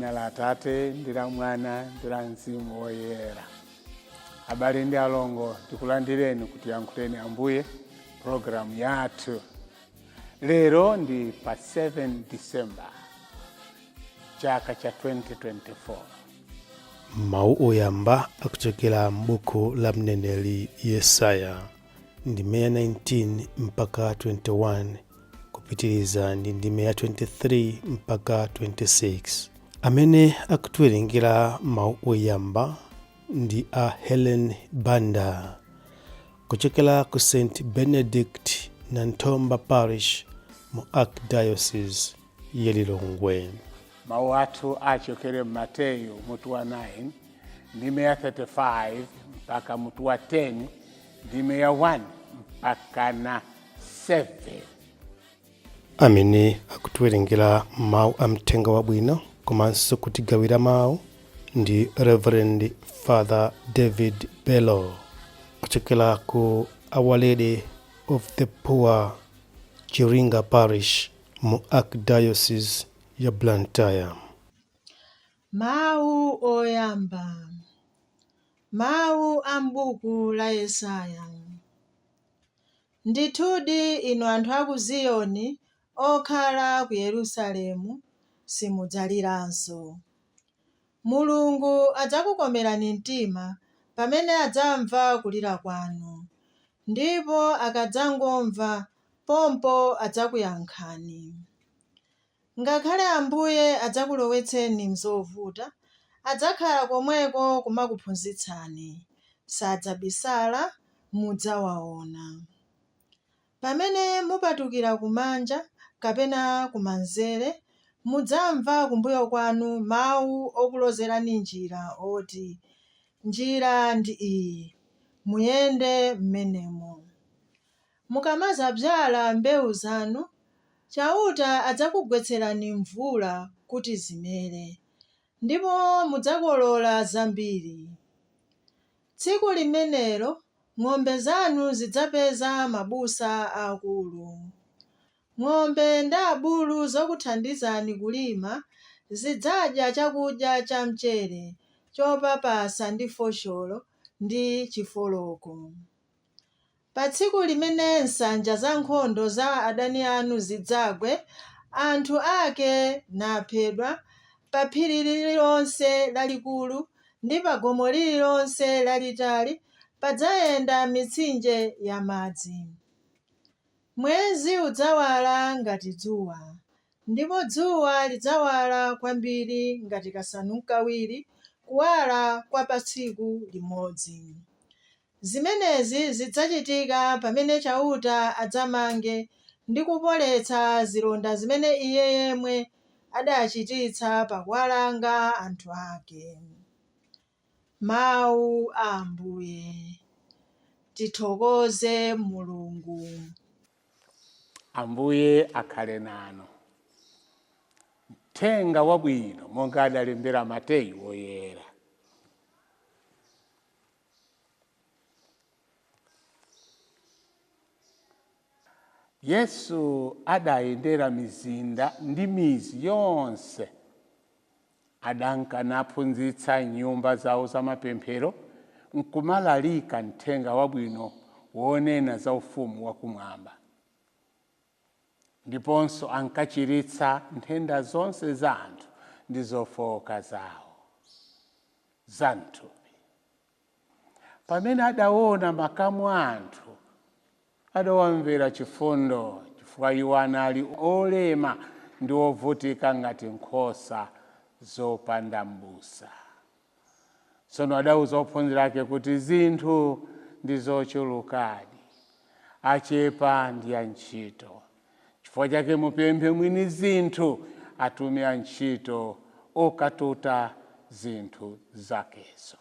Dzina la Atate ndi la Mwana ndi la Mzimu Woyera. Habari ndi alongo, tikulandireni kuti yankhuleni Ambuye programu yathu. Lero ndi pa 7 December chaka cha 2024. Mawu oyamba akuchokera m'buku la mneneri Yesaya ndi ndime 19 mpaka 21 kupitiriza ndi ndime 23 mpaka 26. Amene akutiwerengera mawu oyamba ndi a Helen Banda kuchokera ku St. Benedict Nantomba Parish mu Archdiocese ya Lilongwe. Mawu athu achokere Mateyu mutu wa 9 ndime ya 35 mpaka mutu wa 10 ndime ya 1 mpaka na 7. Amene akutiwerengera mawu amthenga wabwino komanso kutigawira mawu ndi Reverend Father David Bello kuchokera ku Our Lady of the Poor Chiringa Parish mu Archdiocese ya Blantyre. Mawu oyamba. Mawu ambuku la Yesaya. Ndithudi inu anthu a ku Ziyoni okhala ku Yerusalemu simudzaliranso. Mulungu adzakukomerani mtima pamene adzamva kulira kwanu, ndipo akadzangomva pompo adzakuyankhani. Ngakhale Ambuye adzakulowetseni mzovuta, adzakhala komweko kumakuphunzitsani, sadzabisala mudzawaona. Pamene mupatukira kumanja kapena kumanzere, mudzamva kumbuyo kwanu mawu okulozerani njira oti, njira ndi iyi, muyende m'menemo. Mukamadzala mbewu zanu, chauta adzakugwetserani mvula kuti zimere, ndipo mudzakolola zambiri. Tsiku limenelo ng'ombe zanu zidzapeza mabusa akulu. Ng'ombe ndi abulu zokuthandizani kulima zidzadya chakudya cha mchere, chopapasa ndi fosholo ndi chifoloko. Pa tsiku limene nsanja za nkhondo za adani anu zidzagwe, anthu ake naphedwa, pa phiri lililonse lalikulu ndi pa gomo lililonse lalitali padzayenda mitsinje ya madzi. Mwezi udzawala ngati dzuwa, ndipo dzuwa lidzawala kwambiri ngati kasanu n'kawiri kuwala kwa pa tsiku limodzi. Zimenezi zidzachitika pamene chauta adzamange ndi kupoletsa zilonda zimene iye yemwe adachititsa pakuwalanga anthu ake. Mawu a Ambuye. Tithokoze Mulungu. Ambuye akhale nanu. Uthenga wabwino monga adalembera Mateyu woyera. Yesu adayendera mizinda ndi mizi yonse, adanka naphunzitsa nyumba zawo za mapemphero, nkumalalika uthenga wabwino wonena za ufumu wakumwamba. Ndiponso ankachiritsa nthenda zonse za anthu ndi zofowoka zawo za mthupi. Pamene adaona makamu a anthu, adawamvera chifundo chifukwa iwo anali olema ndi ovutika ngati nkhosa zopanda m'busa. Tsono adawuza ophunzira ake kuti zinthu ndi zochulukadi, achepa ndi antchito. Chifukwa chake mupemphe mwini zinthu atume antchito okatuta zinthu zakezo.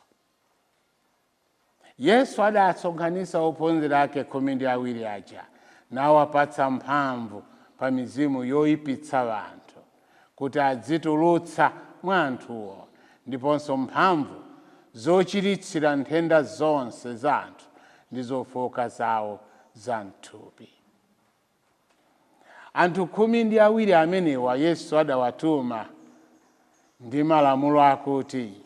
Yesu adasonkhanitsa ophunzira ake 12 aja, nawapatsa mphamvu pa mizimu yoyipitsa anthu, kuti adzitulutsa mwa anthuwo, ndiponso mphamvu zochiritsira nthenda zonse za anthu ndi zofowoka zawo za mthupi. Anthu 12 amenewa Yesu adawatuma ndi malamulo akuti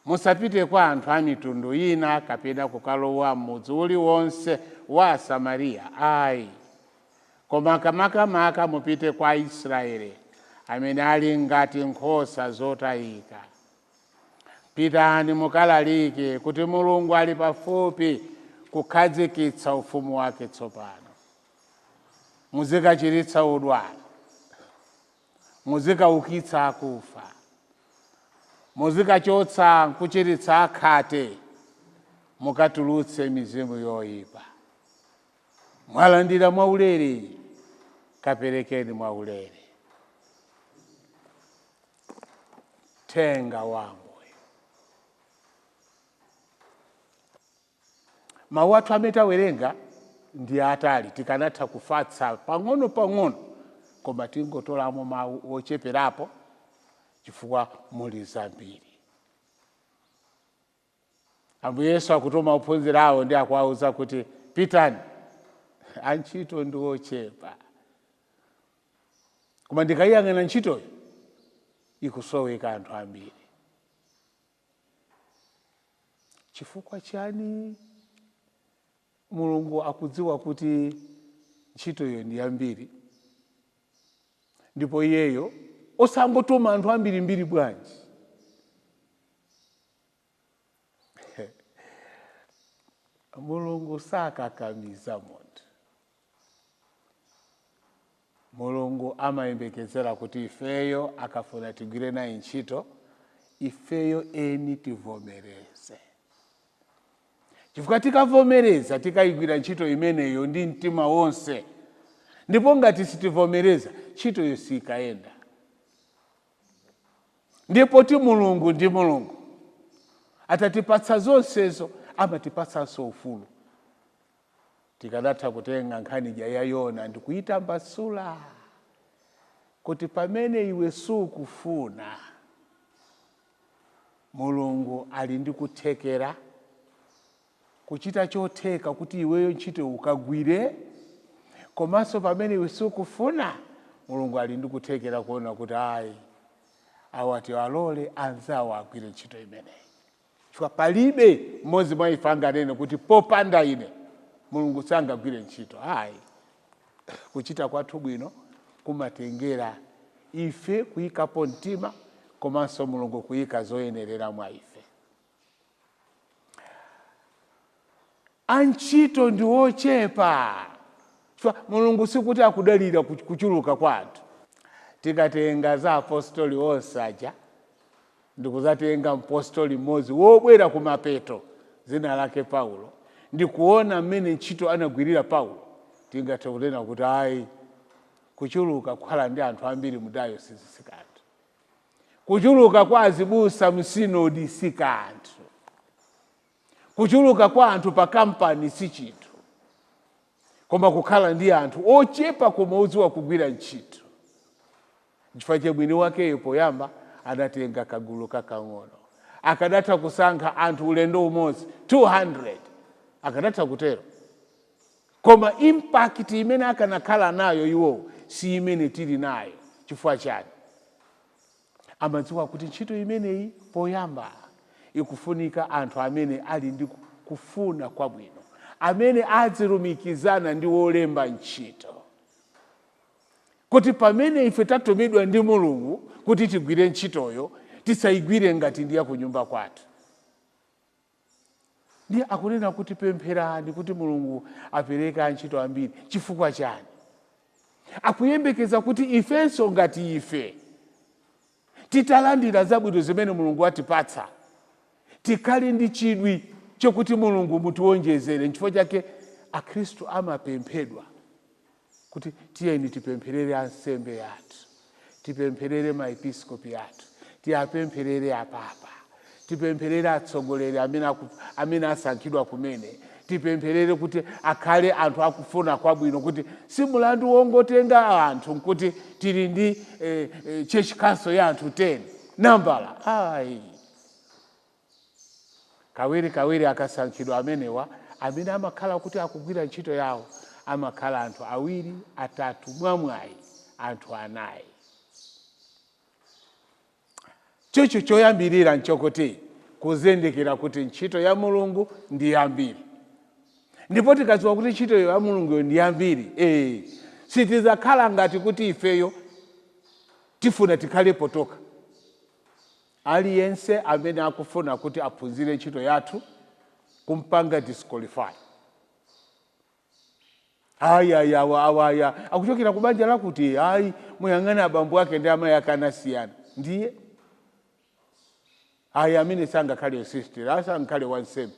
musapite kwa anthu a mitundu ina kapena kukalowa m'mudzi uliwonse wa Samariya ayi, koma makamaka mupite kwa Israeli amene ali ngati nkhosa zotayika. Pitani mukalalike kuti Mulungu ali pafupi kukhazikitsa ufumu wake tsopano. Muzikachiritsa odwala, muzikaukitsa akufa, muzikachotsa nkuchiritsa akhate, mukatulutse mizimu yoyipa. Mwalandira mwaulere, kaperekeni mwaulere. Tenga wangu. Mawu athu amene awerenga ndi atali, tikanatha kufatsa pang'ono koma tingotolamo mawu ocheperapo chifukwa muli zambiri. Ambuye Yesu akutuma ophunzira awo ndi akuwauza kuti pitani, antchito ndi ochepa. Koma ndikayang'ana ntchitoyo ikusoweka anthu ambiri. Chifukwa chani? Mulungu akudziwa kuti ntchitoyo ndi yambiri, ndipo iyeyo osangotuma anthu ambirimbiri bwanji. Mulungu sakakamiza munthu. Mulungu amayembekezera kuti ifeyo akafuna tigwire naye ntchito, ifeyo eni tivomereze. Chifukwa tikavomereza tikayigwira ntchito imeneyo ndi mtima wonse, ndipo ngati sitivomereza ntchitoyo sikayenda. Ndipo ti Mulungu ndi Mulungu atatipatsa zonsezo, amatipatsanso ufulu. Tikanatha kutenga nkhani ija ya Yona ndi kuyitambasula kuti pamene iwe sukufuna, Mulungu ali ndi kuthekera kuchita chotheka kuti iweyo ntchito ukagwire, komanso pamene iwe sukufuna, Mulungu ali ndi kuthekera kuona kuti ayi awati walole anzawo agwire ntchito imeneyi. Chifukwa palibe mmodzi mwa ife anganene kuti popanda ine Mulungu sangagwire ntchito. Ayi, kuchita kwathu bwino kumatengera ife kuyikapo mtima, komanso Mulungu kuyika zoyenerera mwa ife. Antchito ndi ochepa. Mulungu sikuti akudalira kuchuluka kwa anthu. Tikatenga za apostoli onse aja, ndikuzatenga mpostoli mmodzi wobwera kumapeto dzina lake Paulo, ndikuona mmene ntchito anagwirira Paulo, tingathe kunena kuti ayi kuchuluka kukhala ndi anthu ambiri mu dayosisi si kanthu. Kuchuluka kwa azibusa msinodi si kanthu. Kuchuluka kwa anthu pa kampani si chinthu. Koma kukhala ndi anthu ochepa koma odziwa kugwira ntchito. Chifukwa cha mwini wake poyamba adatenga kagulu kakang'ono. Akadatha kusankha anthu ulendo umodzi 200. Akadatha kutero. Koma impact imene akanakhala nayo iwo si imene tili nayo. Chifukwa chani? Amadziwa kuti ntchito imeneyi poyamba ikufunika anthu amene ali ndi kufuna kwabwino, amene adzilumikizana ndi wolemba ntchito. Kuti pamene ife tatumidwa ndi Mulungu kuti tigwire ntchitoyo, tisayigwire ngati ndiya kunyumba kwathu. Ndiye akunena kuti pempherani kuti Mulungu apereke ntchito ambiri. Chifukwa chani? Akuyembekeza kuti ifenso ngati ife titalandira zabwino zimene Mulungu atipatsa, tikali ndi chidwi chokuti Mulungu mutiwonjezere. Chifukwa chake akhristu amapemphedwa kuti tiyeni tipempherere ansembe athu, tipempherere maepiskopi athu, tiyapempherere apapa, tipempherere atsogoleri amene asankhidwa kumene, tipempherere kuti akhale anthu akufuna kwabwino, kuti si mulandu wongotenga anthu kuti tili ndi church council ya anthu 10 nambala. Ayi, kawiri akasankhidwa amenewa amene amakhala kuti akugwira ntchito yawo, amakhala anthu 2, 3 mwamwayi, anthu 4. chocho choyambirira nchokoti kuzindikira kuti ntchito ya Mulungu ndi yambiri. Ndipo tikadziwa kuti ntchito ya Mulungu ndi yambiri, sitizakhala ngati kuti ifeyo tifuna tikhalepo toka. Aliyense amene akufuna kuti aphunzire ntchito yathu kumpanga disqualify. Awaya akuchokera kubanja lakuti muyang'ana abambo ake ndi amayi ake anasiyana. Ndiye amene sangakhale sister, sangakhale wansembe.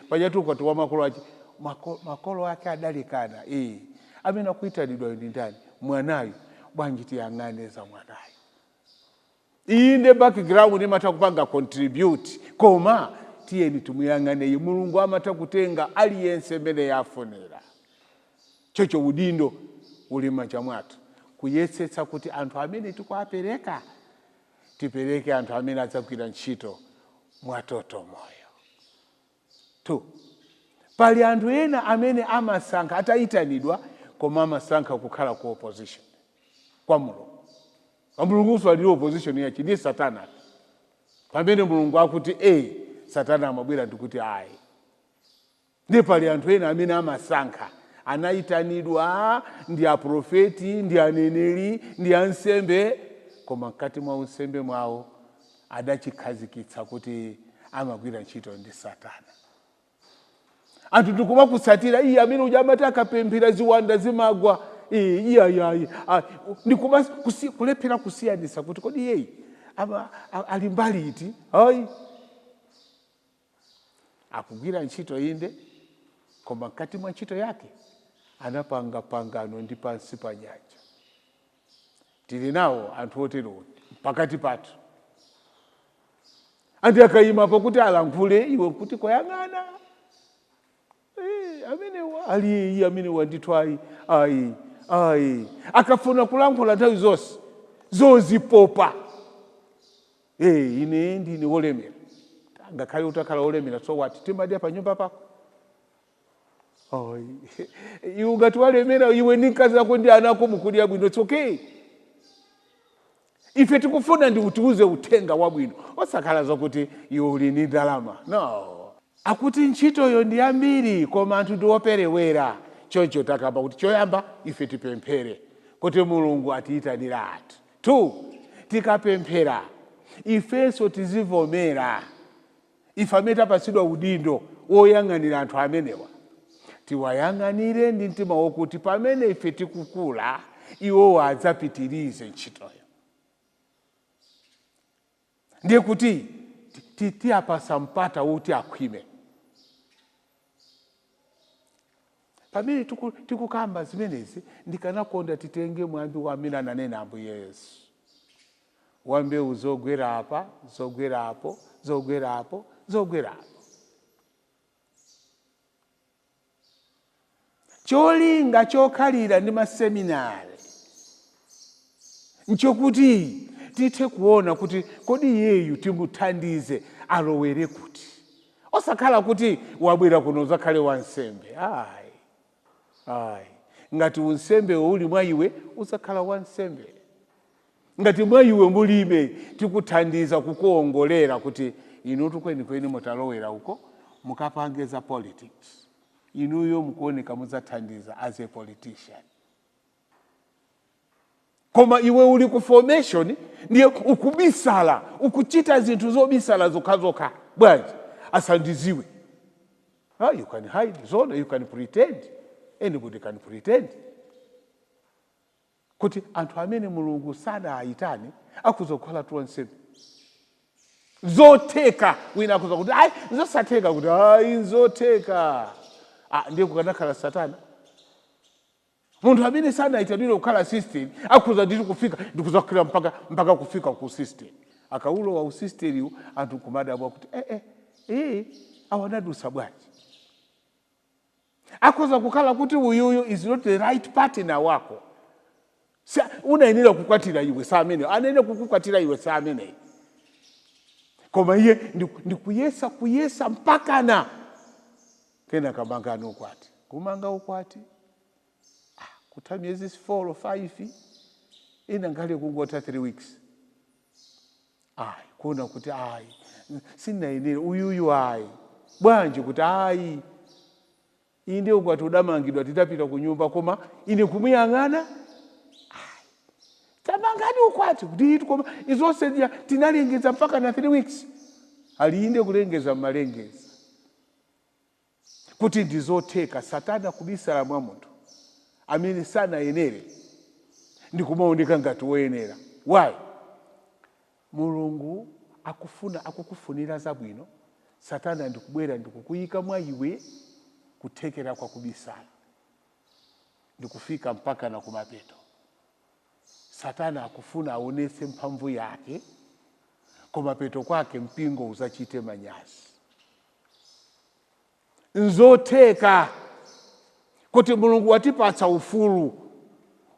Pajatu kwati wa makolo ake adalikana. Amene akuitanidwa ndi ndani? Mwanayo. Bwanji tiyang'ane za mwanayo. Inde background imata kupanga contribute. Koma tiyeni tumuyang'ane Mulungu amata kutenga aliyense mene yafunira. Chocho udindo ulima chamwatu. Kuyesetsa kuti anthu amene tikuapereka tipereke anthu amene adzagwira ntchito mwatoto moyo. 2. Pali anthu ena amene amasankha atayitanidwa koma amasankha kukhala ku opposition kwa Mulungu. Mulungu ali opposition yachi ndi Satana. Pamene Mulungu akuti Satana amabwera ndikuti ayi. Ndi pali anthu ena amene amasankha anayitanidwa ndi aprofeti, ndi aneneri, ndi ansembe, koma mkati mwa unsembe mwawo adachikhazikitsa kuti amagwira ntchito ndi Satana. Anthu tikuma kusatira amene ujamati akapemphera ziwanda zimagwa. Ndikuma kulephera kusiyanisa kuti kodi ali mbali iti. Akugwira ntchito inde, koma mkati mwa ntchito yake anapanga pangano ndi pansi pa nyanja. Tili nawo anthu otero pakati pathu. Andi akayimapo kuti alankhule, iwe kuti koyang'ana. Amene wandithu akafuna kulankhula nthawi zonse zozipopa. Ine ndine wolemera. Ngakhale utakhala wolemera, so what? Timadya pa nyumba pako. Iwe ungati walemera, iwe ndi mkazi wako ndi ana ako mukudya bwino, it's okay. Ife tikufuna ndi utiuze uthenga wabwino, osakhala zokuti iwe uli ndi ndalama. No. Akuti ntchitoyo ndi yambiri koma anthu ndi operewera. Choncho takamba kuti choyamba ife tipemphere kuti Mulungu atiyitanira athu. 2. Tikapemphera ifenso tizivomera. Ife amene tapasidwa udindo woyang'anira anthu amenewa, tiwayang'anire ndi mtima wokuti pamene ife tikukula iwo adzapitirize ntchitoyo. Ndiye kuti tiyapasa mpata woti akhwime. Pamene tikukamba zimenezi ndikanakonda titenge mwambi wamene ananena Ambuye Yesu. Wambewu zogwera apa, zogwera apo, zogwera apo, zogwera apo. Cholinga chokhalira ndi maseminari nchokuti tithe kuona kuti kodi yeyu timuthandize alowere kuti. Osakhala kuti wabwera kuno uzakhale wansembe. Ngati unsembe uli mwa iwe uzakhala wansembe. Ngati mwa iwe mulibe tikuthandiza kukuongolera kuti inu kweni mutalowera uko mukapange za politics. Inuyo mukuoneka muzathandiza as a politician. Koma iwe uli ku formation ndiye ukubisala, ukuchita zinthu zobisala zokhazoka. Bwanji asandiziwe. You can hide, zone, you can pretend. Anybody can pretend. Kuti anthu amene Mulungu sada ayitane akuzokhala tuwansembe. Zoteka wina akuza kuti zosatheka kuti nzoteka. Ndiye kukanakhala Satana. Munthu amene sana ayitanire kukhala system akuza nditi kufika ndikuzakhala mpaka kufika ku system. Akaulo wa system anthu kumadabwa kuti awanadusa bwanji. Akuza kukhala kuti uyuyu is not the right partner wako. Unayenera kukwatira iwe saa amene, anayenera kukukwatira iwe saa amene. Koma iye ndikuyesa mpakana kena kamangano ukwati. Kumanga ukwati kuta miezi 4 or 5 ina ngale kungota 3 weeks. kuona kuti sinayenera uyuyu bwanji kuti inde ukwati udamangidwa titapita ku nyumba koma ine kumuyang'ana tamangani ukwati kuti koma izonse tinalengeza mpaka na 3 weeks aliinde kulengeza malengeza kuti ndizotheka Satana kubisala mwa munthu amene sanayenere ndikumaoneka ngati woyenera. Why? Mulungu akukufunira zabwino, Satana ndikubwera ndikukuyika mwa iwe kuthekera kwa kubisala ndikufika mpaka na kumapeto. Satana akufuna aonese mphamvu yake, kumapeto kwake mpingo uzachite manyazi. Nzotheka kuti Mulungu watipatsa ufulu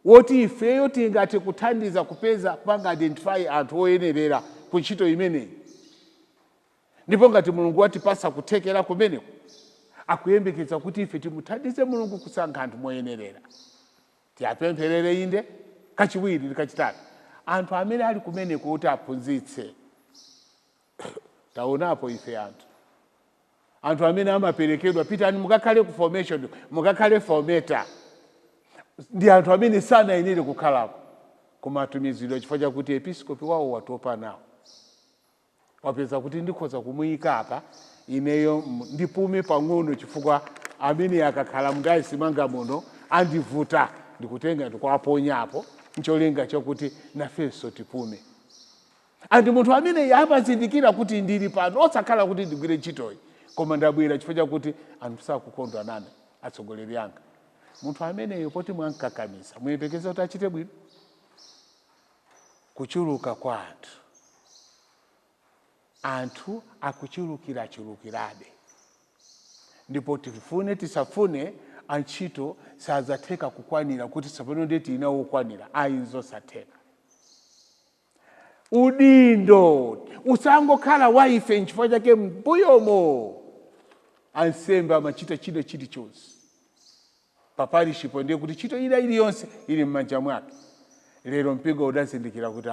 woti ifeyo tingati kuthandiza kupeza panga identify anthu oyenerera ku ntchito imeneyi. Ndipo ngati Mulungu watipasa kuthekera kumeneko, akuyembekeza kuti ife timuthandize Mulungu kusankha anthu moyenerera. Tiyapempherere inde kachiwiri ndi kachitatu anthu amene ali kumeneko kuti aphunzitse. Taonapo ife anthu amene amaperekedwa pitani mukakhale ku formation, mukakhale formator. Ndi anthu amene sanayenere kukhalako koma atumizidwa chifukwa chakuti episkopi wawo watopa nawo. Wapeza kuti ndikhoza kumuyika apa ineyo ndipume pang'ono chifukwa amene akakhala mudayisi manga muno andivuta ndikutenga ndikuwaponyapo ncholenga chakuti nafenso tipume. Andi munthu amene amazindikira kuti ndili pano osakhala kuti ndigwire ntchitoyi koma ndabwera chifukwa chakuti anthu sakukondwa nane atsogoleri anga. Munthu ameneyo poti mwankakamiza muyembekeza kuti achite bwino. Kuchuluka kwa anthu akuchulukirabe, ndipo tifune tisafune antchito sazatheka kukwanira kuti sapano ndeti inawo ukwanira zosatheka. Udindo usangokhala waife nchifukwa chake mbuyomo ansembe amachita chilichonse paparishipo ndiye kuti ntchito iliyonse ili m'manja mwake. Lero mpingo udazindikira kuti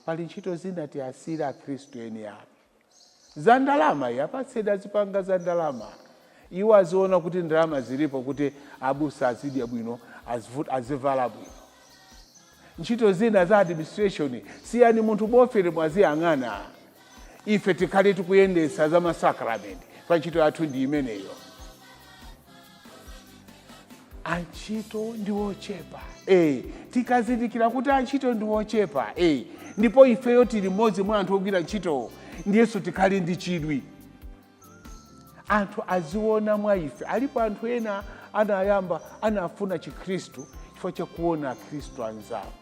pali ntchito zina tiyasira akhristu eni apo za ndalama yapaseda zipanga za ndalama. Iwo aziona kuti ndalama zilipo kuti abusa azidya bwino, azivala bwino. Ntchito zina za administration siyani munthu bofere mwaziyang'ana. Ife tikhale tikuyendesa za masakramenti pa ntchito yathu ndi imeneyo. Antchito ndiwochepa. Tikazindikira kuti antchito ndiwochepa. Ndipo ifeyo tili mmodzi mwa anthu ogwira ntchito ndiyeso tikhale ndi chidwi. Anthu aziona mwa ife. Alipo anthu ena anayamba anafuna chikhristu chifukwa chakuona akhristu anzawo.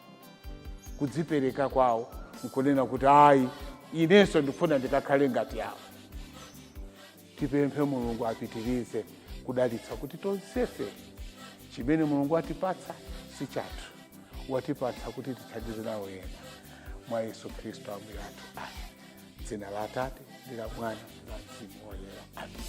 Kudzipereka kwawo nkunena kuti inenso ndifuna ndikakhale ngati awo. Tipemphe Mulungu apitirize kudalitsa kuti tonsefe chimene Mulungu atipatsa si chathu, watipatsa kuti tithandize nawo ena. Mwa Yesu Kristu ambuye athu. Dzina la Atate ndi la Mwana ndi la Mzimu Woyera. Amen.